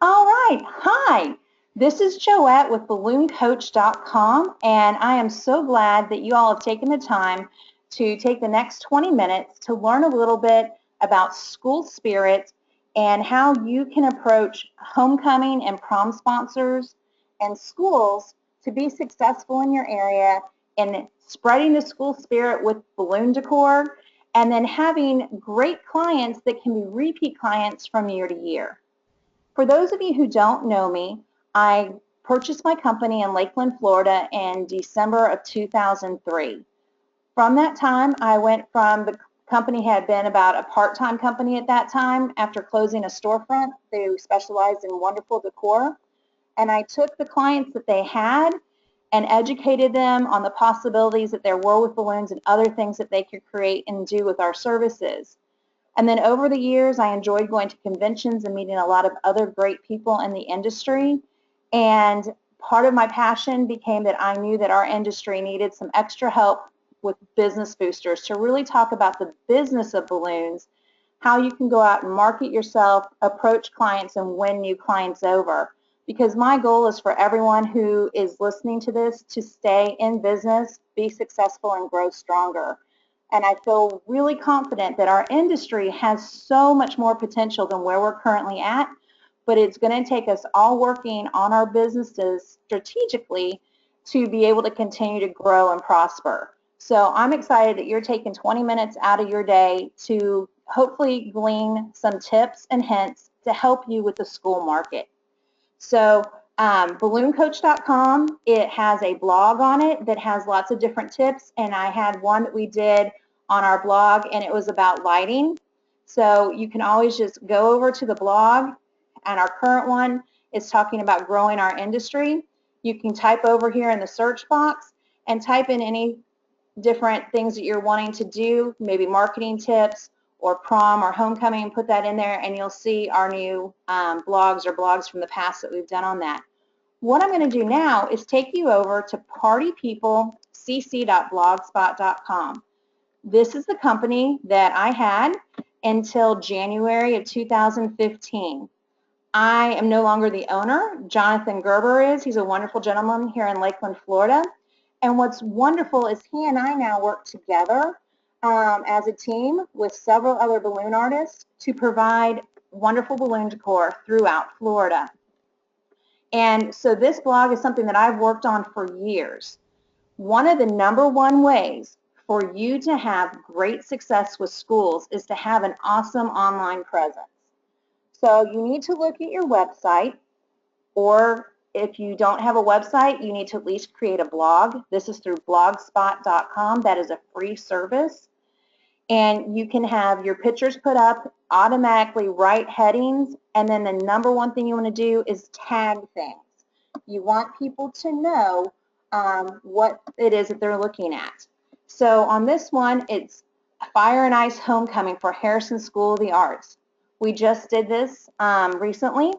All right. Hi. This is Joette with ballooncoach.com, and I am so glad that you all have taken the time to take the next 20 minutes to learn a little bit about school spirit and how you can approach homecoming and prom sponsors and schools to be successful in your area in spreading the school spirit with balloon decor and then having great clients that can be repeat clients from year to year. For those of you who don't know me, I purchased my company in Lakeland, Florida in December of 2003. From that time, I went from the company had been about a part-time company at that time after closing a storefront. They specialized in wonderful decor. And I took the clients that they had and educated them on the possibilities that there were with balloons and other things that they could create and do with our services. And then over the years, I enjoyed going to conventions and meeting a lot of other great people in the industry. And part of my passion became that I knew that our industry needed some extra help with business boosters to really talk about the business of balloons, how you can go out and market yourself, approach clients, and win new clients over. Because my goal is for everyone who is listening to this to stay in business, be successful, and grow stronger. And I feel really confident that our industry has so much more potential than where we're currently at, but it's going to take us all working on our businesses strategically to be able to continue to grow and prosper. So I'm excited that you're taking 20 minutes out of your day to hopefully glean some tips and hints to help you with the school market. So ballooncoach.com, it has a blog on it that has lots of different tips, and I had one that we did on our blog, and it was about lighting. So you can always just go over to the blog, and our current one is talking about growing our industry. You can type over here in the search box and type in any different things that you're wanting to do, maybe marketing tips, or prom or homecoming, and put that in there, and you'll see our new blogs or blogs from the past that we've done on that. What I'm going to do now is take you over to partypeoplecc.blogspot.com. This is the company that I had until January of 2015. I am no longer the owner. Jonathan Gerber is. He's a wonderful gentleman here in Lakeland, Florida. And what's wonderful is he and I now work together as a team with several other balloon artists to provide wonderful balloon decor throughout Florida. And so this blog is something that I've worked on for years. One of the #1 ways for you to have great success with schools is to have an awesome online presence. So you need to look at your website, or if you don't have a website, you need to at least create a blog. This is through blogspot.com. That is a free service. And you can have your pictures put up, automatically write headings, and then the #1 thing you want to do is tag things. You want people to know what it is that they're looking at. So on this one, it's Fire and Ice Homecoming for Harrison School of the Arts. We just did this recently.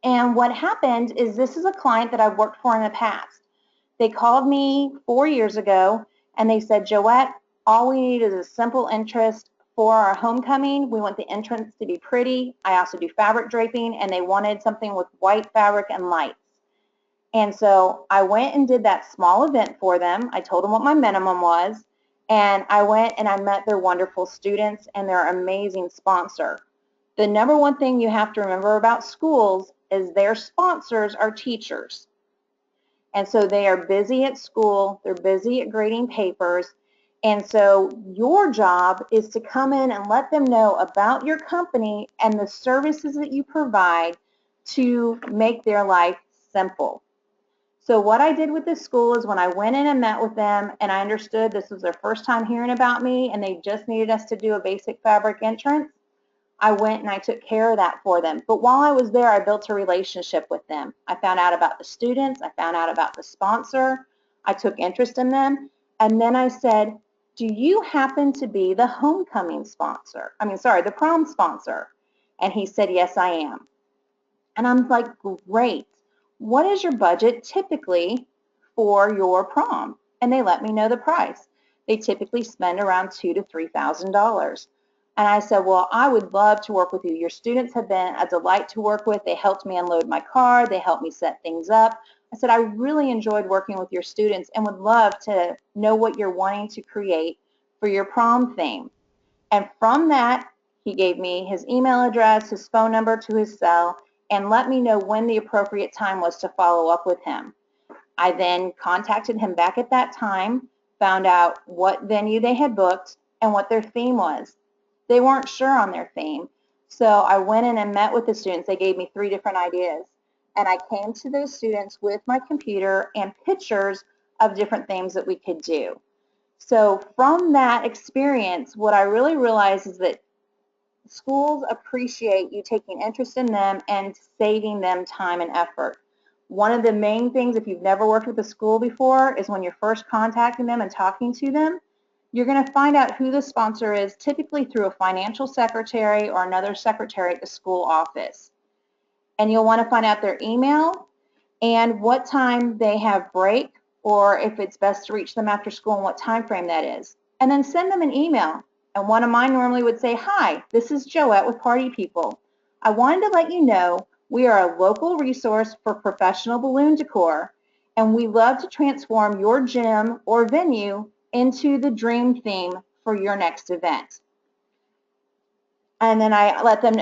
And what happened is this is a client that I've worked for in the past. They called me 4 years ago, and they said, Joette, all we need is a simple interest for our homecoming. We want the entrance to be pretty. I also do fabric draping, and they wanted something with white fabric and lights. And so I went and did that small event for them. I told them what my minimum was, and I went and I met their wonderful students and their amazing sponsor. The #1 thing you have to remember about schools is their sponsors are teachers. And so they are busy at school, they're busy at grading papers, and so your job is to come in and let them know about your company and the services that you provide to make their life simple. So what I did with this school is when I went in and met with them and I understood this was their first time hearing about me and they just needed us to do a basic fabric entrance, I went and I took care of that for them. But while I was there, I built a relationship with them. I found out about the students. I found out about the sponsor. I took interest in them. And then I said, do you happen to be the homecoming sponsor? The prom sponsor. And he said, yes, I am. And I'm like, great. What is your budget typically for your prom? And they let me know the price. They typically spend around $2,000 to $3,000. And I said, well, I would love to work with you. Your students have been a delight to work with. They helped me unload my car. They helped me set things up. I said, I really enjoyed working with your students and would love to know what you're wanting to create for your prom theme. And from that, he gave me his email address, his phone number to his cell, and let me know when the appropriate time was to follow up with him. I then contacted him back at that time, found out what venue they had booked and what their theme was. They weren't sure on their theme, so I went in and met with the students. They gave me 3 different ideas, and I came to those students with my computer and pictures of different themes that we could do. So from that experience, what I really realized is that schools appreciate you taking interest in them and saving them time and effort. One of the main things, if you've never worked with a school before, is when you're first contacting them and talking to them, you're going to find out who the sponsor is, typically through a financial secretary or another secretary at the school office. And you'll want to find out their email and what time they have break, or if it's best to reach them after school and what time frame that is. And then send them an email. And one of mine normally would say, hi, this is Joette with Party People. I wanted to let you know we are a local resource for professional balloon decor, and we love to transform your gym or venue into the dream theme for your next event. And then I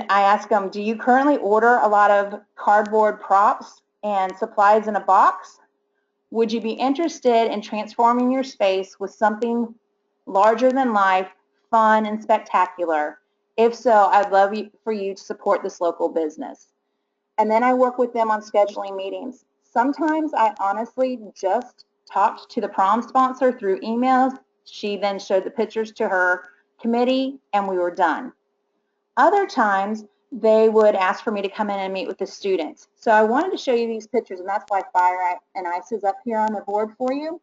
ask them, do you currently order a lot of cardboard props and supplies in a box? Would you be interested in transforming your space with something larger than life, fun, and spectacular? If so, I'd love for you to support this local business. And then I work with them on scheduling meetings. Sometimes I honestly just talked to the prom sponsor through emails. She then showed the pictures to her committee, and we were done. Other times, they would ask for me to come in and meet with the students. So I wanted to show you these pictures, and that's why Fire and Ice is up here on the board for you,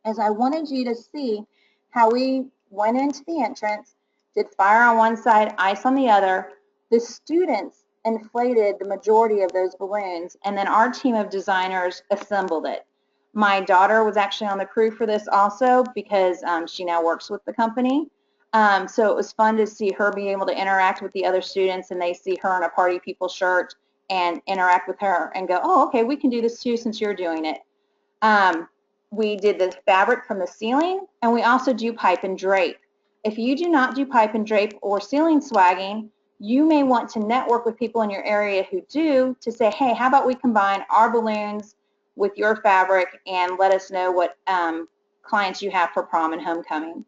as I wanted you to see how we went into the entrance, did fire on one side, ice on the other. The students inflated the majority of those balloons, and then our team of designers assembled it. My daughter was actually on the crew for this also because she now works with the company. So it was fun to see her be able to interact with the other students, and they see her in a Party People shirt and interact with her and go, oh, okay, we can do this too since you're doing it. We did the fabric from the ceiling, and we also do pipe and drape. If you do not do pipe and drape or ceiling swagging, you may want to network with people in your area who do to say, hey, how about we combine our balloons with your fabric and let us know what clients you have for prom and homecoming.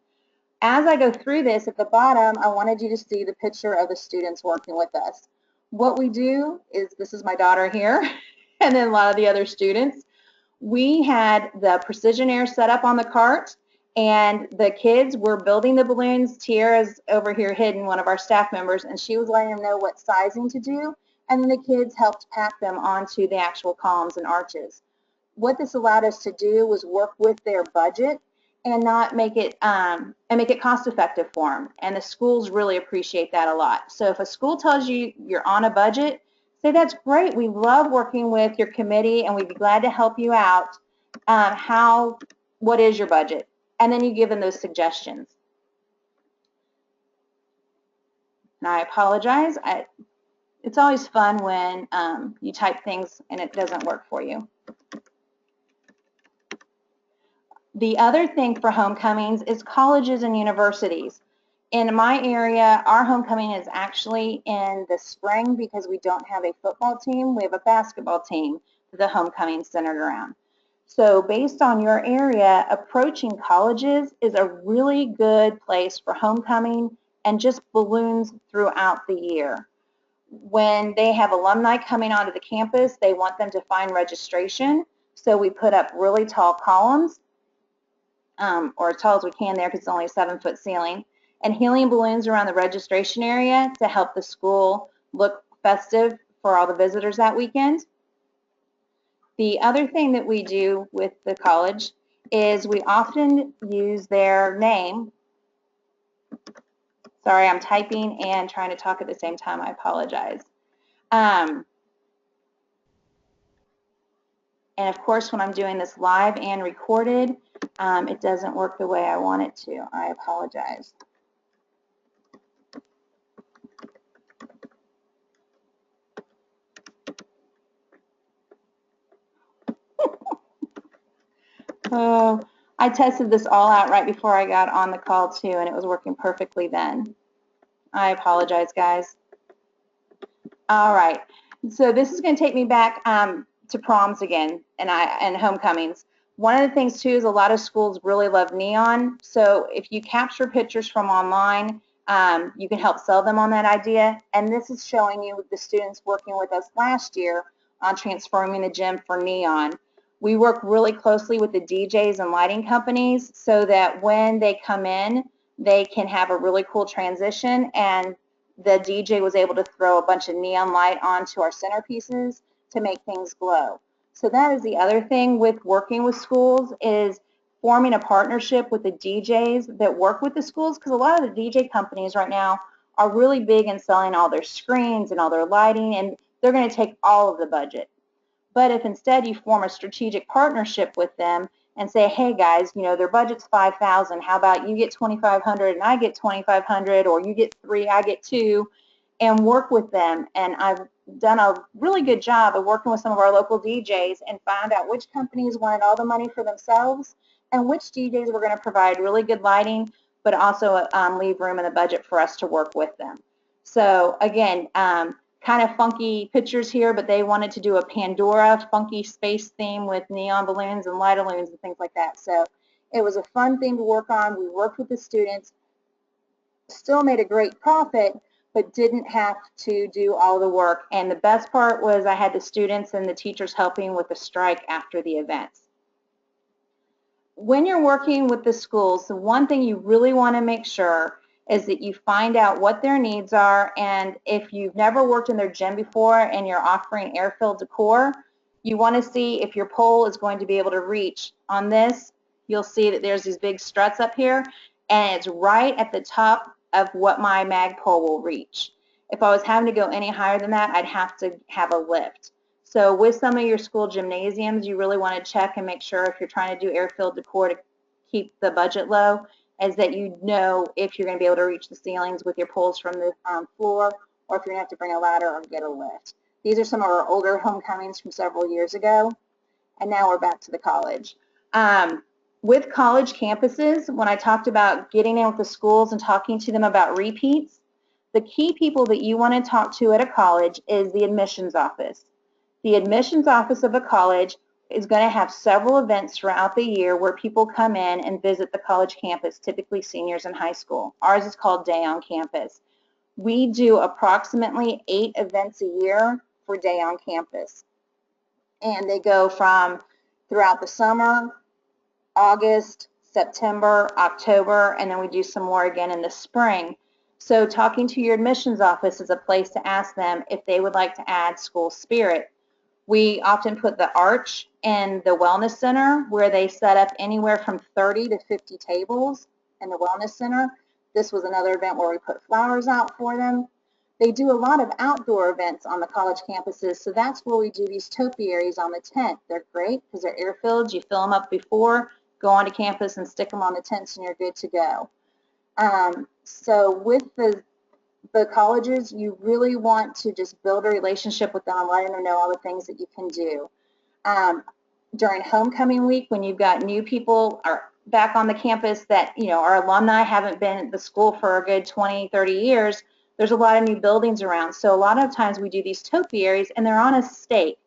As I go through this, at the bottom, I wanted you to see the picture of the students working with us. What we do is, this is my daughter here, and then a lot of the other students. We had the Precision Air set up on the cart, and the kids were building the balloons. Tiara's over here hidden, one of our staff members, and she was letting them know what sizing to do, and then the kids helped pack them onto the actual columns and arches. What this allowed us to do was work with their budget and not make it cost effective for them. And the schools really appreciate that a lot. So if a school tells you you're on a budget, say that's great. We love working with your committee, and we'd be glad to help you out. What is your budget? And then you give them those suggestions. And I apologize. It's always fun when you type things and it doesn't work for you. The other thing for homecomings is colleges and universities. In my area, our homecoming is actually in the spring because we don't have a football team. We have a basketball team that the homecoming is centered around. So based on your area, approaching colleges is a really good place for homecoming and just balloons throughout the year. When they have alumni coming onto the campus, they want them to find registration. So we put up really tall columns, or as tall as we can there because it's only a 7-foot ceiling, and helium balloons around the registration area to help the school look festive for all the visitors that weekend. The other thing that we do with the college is we often use their name. Sorry, I'm typing and trying to talk at the same time. I apologize. And of course, when I'm doing this live and recorded, it doesn't work the way I want it to. I apologize. Oh, I tested this all out right before I got on the call too, and it was working perfectly then. I apologize, guys. All right, so this is going to take me back to proms again and homecomings. One of the things too is a lot of schools really love neon. So if you capture pictures from online, you can help sell them on that idea. And this is showing you the students working with us last year on transforming the gym for neon. We work really closely with the DJs and lighting companies so that when they come in, they can have a really cool transition, and the DJ was able to throw a bunch of neon light onto our centerpieces to make things glow. So that is the other thing with working with schools, is forming a partnership with the DJs that work with the schools, because a lot of the DJ companies right now are really big in selling all their screens and all their lighting, and they're going to take all of the budget. But if instead you form a strategic partnership with them and say, hey guys, you know, their budget's $5,000, how about you get $2,500 and I get $2,500, or you get 3, I get 2, and work with them. And I've done a really good job of working with some of our local DJs and found out which companies wanted all the money for themselves and which DJs were going to provide really good lighting, but also leave room in the budget for us to work with them. So again, kind of funky pictures here, but they wanted to do a Pandora funky space theme with neon balloons and light balloons and things like that. So it was a fun thing to work on. We worked with the students, still made a great profit, but didn't have to do all the work. And the best part was I had the students and the teachers helping with the strike after the events. When you're working with the schools, the one thing you really want to make sure is that you find out what their needs are, and if you've never worked in their gym before and you're offering air-filled decor, you want to see if your pole is going to be able to reach. On this, you'll see that there's these big struts up here, and it's right at the top of what my mag pole will reach. If I was having to go any higher than that, I'd have to have a lift. So with some of your school gymnasiums, you really want to check and make sure, if you're trying to do air-filled decor to keep the budget low, is that you know if you're going to be able to reach the ceilings with your poles from the floor, or if you're going to have to bring a ladder or get a lift. These are some of our older homecomings from several years ago, and now we're back to the college. With college campuses, when I talked about getting in with the schools and talking to them about repeats, the key people that you want to talk to at a college is the admissions office. The admissions office of a college is going to have several events throughout the year where people come in and visit the college campus, typically seniors in high school. Ours is called Day on Campus. We do approximately 8 events a year for Day on Campus. And they go from throughout the summer, August, September, October, and then we do some more again in the spring. So talking to your admissions office is a place to ask them if they would like to add school spirit. We often put the Arch in the Wellness Center, where they set up anywhere from 30 to 50 tables in the Wellness Center. This was another event where we put flowers out for them. They do a lot of outdoor events on the college campuses, so that's where we do these topiaries on the tent. They're great because they're air-filled. You fill them up before, go onto campus and stick them on the tents, and you're good to go. So with the colleges, you really want to just build a relationship with them and letting them know all the things that you can do. During homecoming week, when you've got new people are back on the campus that, you know, our alumni haven't been at the school for a good 20, 30 years, there's a lot of new buildings around. So a lot of times we do these topiaries, and they're on a stake.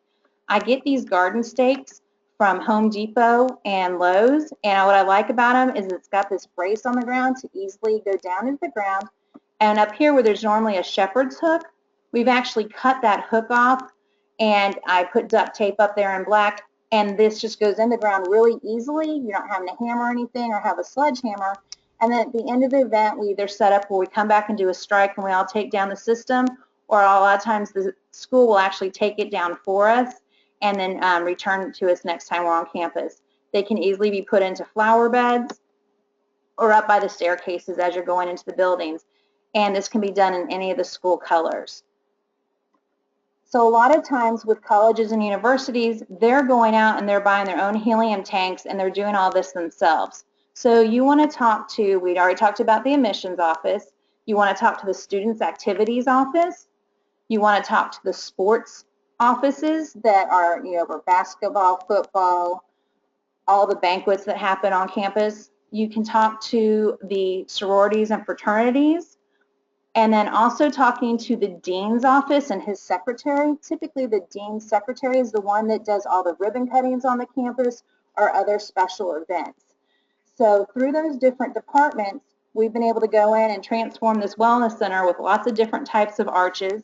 I get these garden stakes from Home Depot and Lowe's, and what I like about them is it's got this brace on the ground to easily go down into the ground. And up here where there's normally a shepherd's hook, we've actually cut that hook off, and I put duct tape up there in black, and this just goes in the ground really easily. You're not having to hammer anything or have a sledgehammer. And then at the end of the event, we either set up where we come back and do a strike and we all take down the system, or a lot of times the school will actually take it down for us and then return it to us next time we're on campus. They can easily be put into flower beds or up by the staircases as you're going into the buildings. And this can be done in any of the school colors. So a lot of times with colleges and universities, they're going out and they're buying their own helium tanks and they're doing all this themselves. So you want to talk to, we'd already talked about the admissions office, you want to talk to the students' activities office, you want to talk to the sports offices that are, you know, for basketball, football, all the banquets that happen on campus. You can talk to the sororities and fraternities, and then also talking to the dean's office and his secretary. Typically, the dean's secretary is the one that does all the ribbon cuttings on the campus or other special events. So through those different departments, we've been able to go in and transform this wellness center with lots of different types of arches,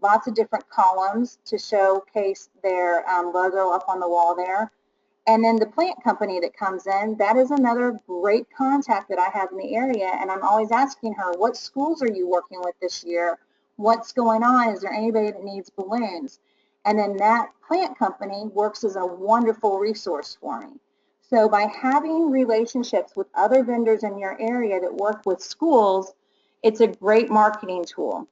lots of different columns to showcase their logo up on the wall there. And then the plant company that comes in, that is another great contact that I have in the area. And I'm always asking her, what schools are you working with this year? What's going on? Is there anybody that needs balloons? And then that plant company works as a wonderful resource for me. So by having relationships with other vendors in your area that work with schools, it's a great marketing tool.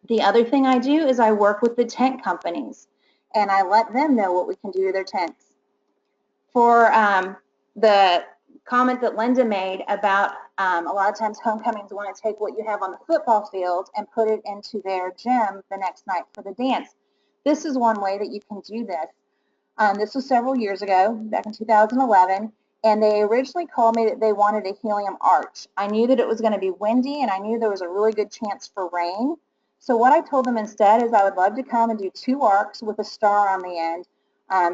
The other thing I do is I work with the tent companies, and I let them know what we can do to their tents. For the comment that Linda made about a lot of times homecomings want to take what you have on the football field and put it into their gym the next night for the dance. This is one way that you can do this. This was several years ago, back in 2011, and they originally called me that they wanted a helium arch. I knew that it was going to be windy, and I knew there was a really good chance for rain. So what I told them instead is I would love to come and do 2 arcs with a star on the end.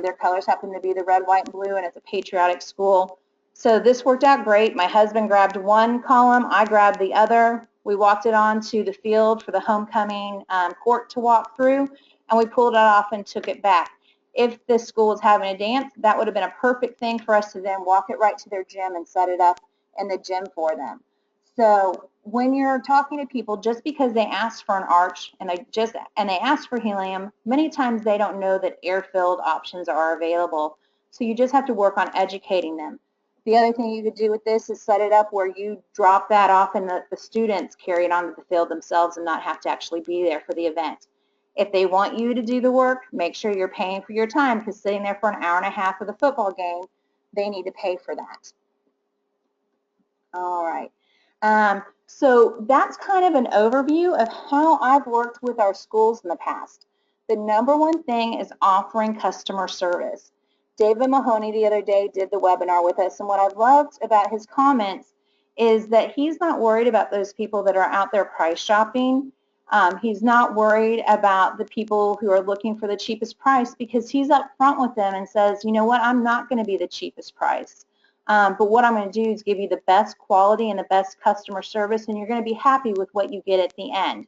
Their colors happen to be the red, white, and blue, and it's a patriotic school. So this worked out great. My husband grabbed one column, I grabbed the other. We walked it onto the field for the homecoming court to walk through, and we pulled it off and took it back. If this school was having a dance, that would have been a perfect thing for us to then walk it right to their gym and set it up in the gym for them. So when you're talking to people, just because they ask for an arch and they ask for helium, many times they don't know that air-filled options are available. So you just have to work on educating them. The other thing you could do with this is set it up where you drop that off and the students carry it onto the field themselves and not have to actually be there for the event. If they want you to do the work, make sure you're paying for your time, because sitting there for an hour and a half of the football game, they need to pay for that. All right. So that's kind of an overview of how I've worked with our schools in the past. The number one thing is offering customer service. David Mahoney the other day did the webinar with us, and what I loved about his comments is that he's not worried about those people that are out there price shopping. He's not worried about the people who are looking for the cheapest price, because he's up front with them and says, you know what, I'm not going to be the cheapest price. But what I'm going to do is give you the best quality and the best customer service, and you're going to be happy with what you get at the end.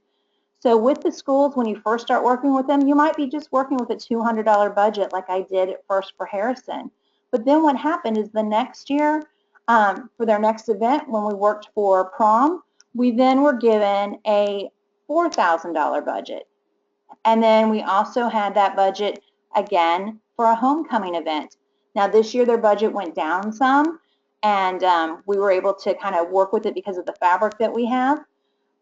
So with the schools, when you first start working with them, you might be just working with a $200 budget like I did at first for Harrison. But then what happened is the next year, for their next event, when we worked for Prom, we then were given a $4,000 budget. And then we also had that budget again for a homecoming event. Now this year their budget went down some, and we were able to kind of work with it because of the fabric that we have.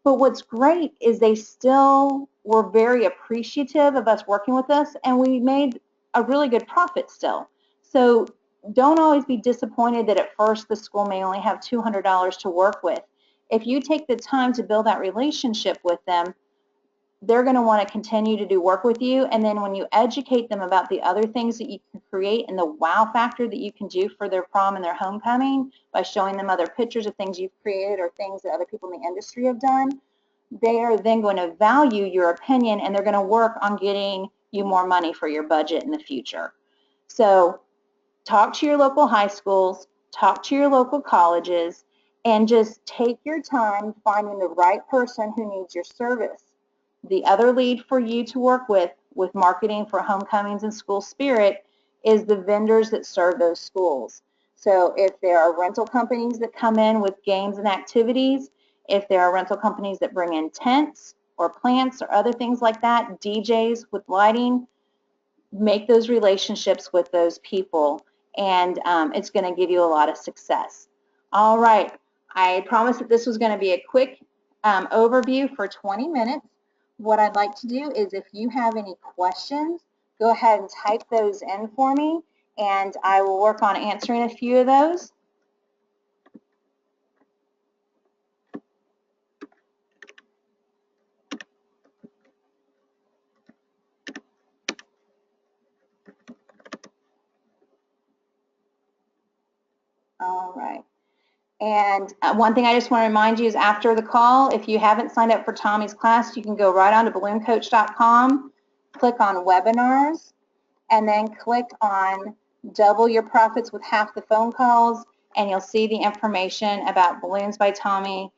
But what's great is they still were very appreciative of us working with us, and we made a really good profit still. So don't always be disappointed that at first the school may only have $200 to work with. If you take the time to build that relationship with them, they're going to want to continue to do work with you. And then when you educate them about the other things that you can create and the wow factor that you can do for their prom and their homecoming by showing them other pictures of things you've created or things that other people in the industry have done, they are then going to value your opinion, and they're going to work on getting you more money for your budget in the future. So talk to your local high schools, talk to your local colleges, and just take your time finding the right person who needs your service. The other lead for you to work with marketing for homecomings and school spirit is the vendors that serve those schools. So if there are rental companies that come in with games and activities, if there are rental companies that bring in tents or plants or other things like that, DJs with lighting, make those relationships with those people, and it's going to give you a lot of success. All right, I promised that this was going to be a quick overview for 20 minutes. What I'd like to do is, if you have any questions, go ahead and type those in for me, and I will work on answering a few of those. And one thing I just want to remind you is after the call, if you haven't signed up for Tommy's class, you can go right on to ballooncoach.com, click on webinars, and then click on double your profits with half the phone calls, and you'll see the information about Balloons by Tommy.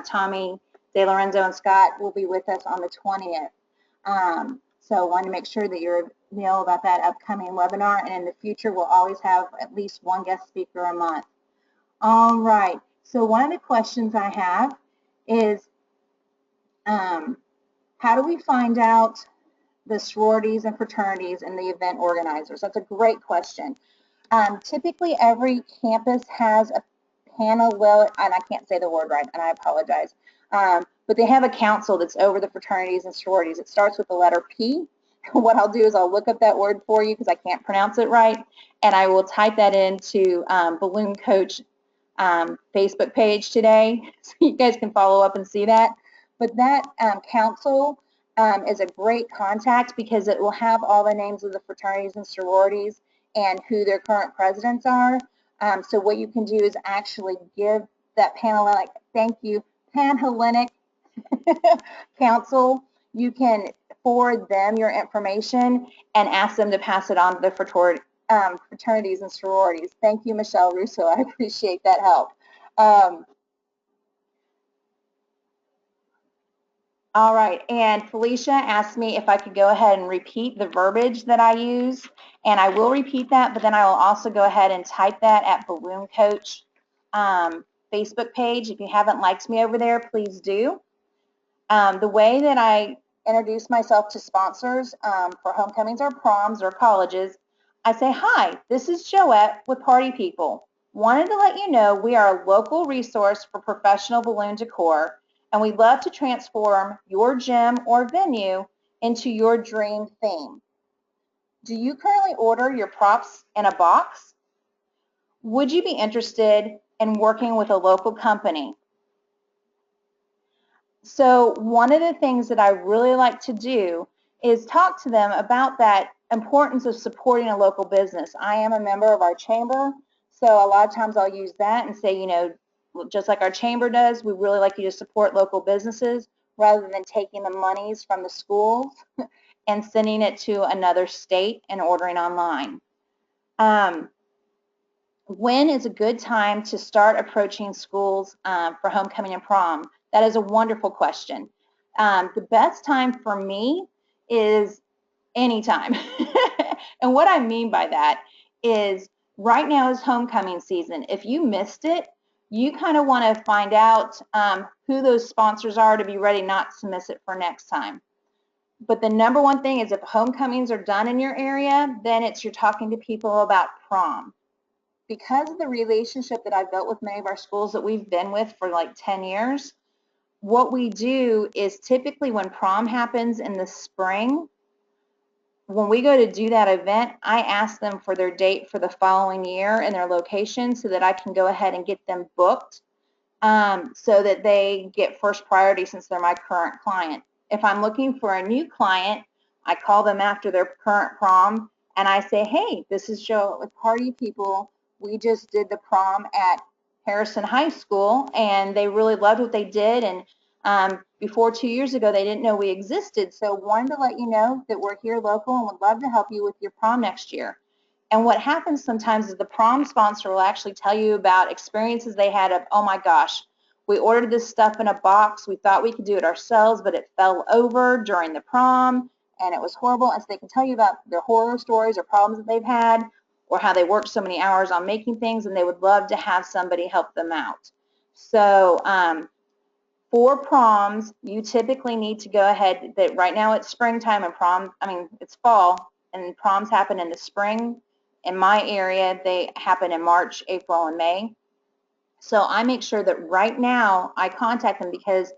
Tommy De Lorenzo and Scott will be with us on the 20th. So I want to make sure that you know about that upcoming webinar, and in the future we'll always have at least one guest speaker a month. All right, so one of the questions I have is how do we find out the sororities and fraternities and the event organizers? That's a great question. Typically every campus has a panel, well, and I can't say the word right, and I apologize, but they have a council that's over the fraternities and sororities. It starts with the letter P. What I'll do is I'll look up that word for you because I can't pronounce it right, and I will type that into Balloon Coach Facebook page today, so you guys can follow up and see that. But that council is a great contact because it will have all the names of the fraternities and sororities and who their current presidents are. So what you can do is actually give that Panhellenic, thank you, Panhellenic Council, you can forward them your information and ask them to pass it on to the fraternities and sororities. Thank you, Michelle Russo. I appreciate that help. All right, and Felicia asked me if I could go ahead and repeat the verbiage that I use, and I will repeat that, but then I will also go ahead and type that at Balloon Coach Facebook page. If you haven't liked me over there, please do. The way that I introduce myself to sponsors for homecomings or proms or colleges, I say, hi, this is Joette with Party People. Wanted to let you know we are a local resource for professional balloon decor, and we'd love to transform your gym or venue into your dream theme. Do you currently order your props in a box? Would you be interested in working with a local company? So one of the things that I really like to do is talk to them about that importance of supporting a local business. I am a member of our chamber, so a lot of times I'll use that and say, you know, just like our chamber does, we really like you to support local businesses rather than taking the monies from the schools and sending it to another state and ordering online. When is a good time to start approaching schools for homecoming and prom? That is a wonderful question. The best time for me is anytime. And what I mean by that is right now is homecoming season. If you missed it, you kind of want to find out who those sponsors are to be ready not to miss it for next time. But the number one thing is if homecomings are done in your area, then it's you're talking to people about prom. Because of the relationship that I've built with many of our schools that we've been with for like 10 years, what we do is typically when prom happens in the spring, when we go to do that event, I ask them for their date for the following year and their location so that I can go ahead and get them booked so that they get first priority since they're my current client. If I'm looking for a new client, I call them after their current prom and I say, hey, this is Joe with Party People. We just did the prom at Harrison High School and they really loved what they did, and before 2 years ago they didn't know we existed, so wanted to let you know that we're here local and would love to help you with your prom next year. And what happens sometimes is the prom sponsor will actually tell you about experiences they had of, oh my gosh, we ordered this stuff in a box, we thought we could do it ourselves, but it fell over during the prom and it was horrible. And so they can tell you about their horror stories or problems that they've had, or how they worked so many hours on making things, and they would love to have somebody help them out. So for proms, you typically need to go ahead, that right now it's springtime and it's fall, and proms happen in the spring. In my area, they happen in March, April, and May. So I make sure that right now I contact them because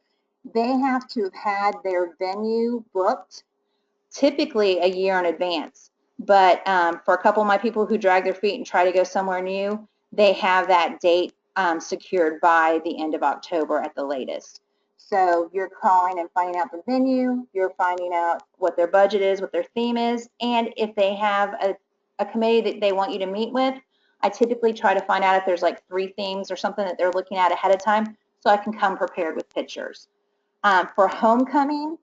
they have to have had their venue booked typically a year in advance. But for a couple of my people who drag their feet and try to go somewhere new, they have that date secured by the end of October at the latest. So you're calling and finding out the venue, you're finding out what their budget is, what their theme is, and if they have a committee that they want you to meet with, I typically try to find out if there's like 3 themes or something that they're looking at ahead of time so I can come prepared with pictures. For homecoming,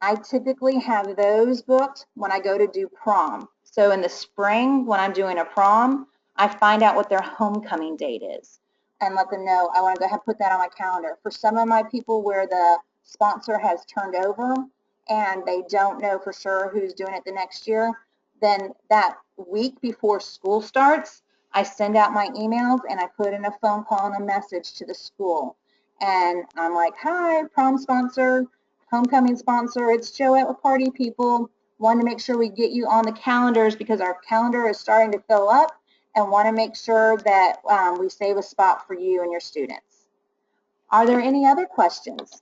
I typically have those booked when I go to do prom. So in the spring, when I'm doing a prom, I find out what their homecoming date is and let them know I want to go ahead and put that on my calendar. For some of my people where the sponsor has turned over and they don't know for sure who's doing it the next year, then that week before school starts, I send out my emails and I put in a phone call and a message to the school. And I'm like, hi, prom sponsor, homecoming sponsor, it's Joe at Party People. Want to make sure we get you on the calendars because our calendar is starting to fill up and want to make sure that we save a spot for you and your students. Are there any other questions?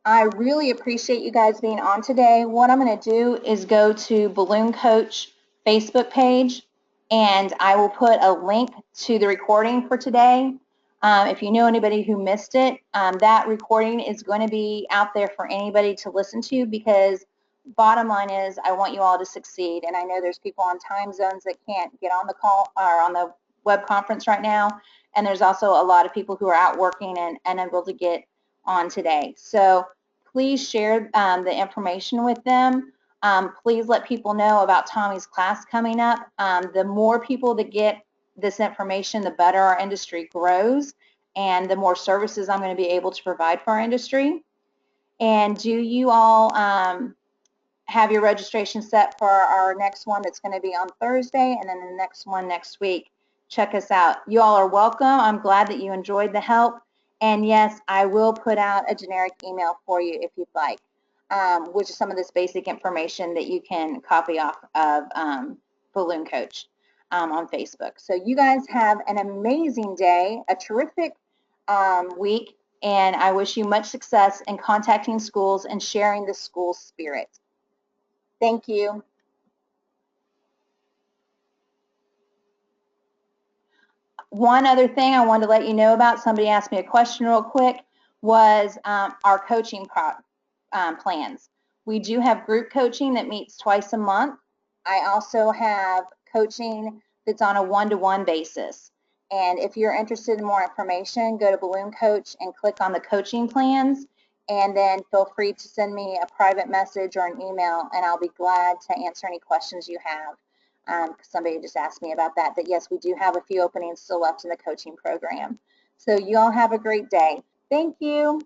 I really appreciate you guys being on today. What I'm going to do is go to Balloon Coach Facebook page and I will put a link to the recording for today. If you know anybody who missed it, that recording is going to be out there for anybody to listen to because bottom line is I want you all to succeed. And I know there's people on time zones that can't get on the call or on the web conference right now. And there's also a lot of people who are out working and unable to get on today. So please share the information with them. Please let people know about Tommy's class coming up. The more people that get this information, the better our industry grows and the more services I'm going to be able to provide for our industry. And do you all have your registration set for our next one that's going to be on Thursday and then the next one next week? Check us out. You all are welcome. I'm glad that you enjoyed the help. And yes, I will put out a generic email for you if you'd like, which is some of this basic information that you can copy off of Balloon Coach on Facebook. So you guys have an amazing day, a terrific week, and I wish you much success in contacting schools and sharing the school spirit. Thank you. One other thing I wanted to let you know about, somebody asked me a question real quick, was our coaching plans. We do have group coaching that meets twice a month. I also have coaching that's on a one-to-one basis. And if you're interested in more information, go to Balloon Coach and click on the coaching plans. And then feel free to send me a private message or an email, and I'll be glad to answer any questions you have. Somebody just asked me about that, but yes, we do have a few openings still left in the coaching program. So you all have a great day. Thank you.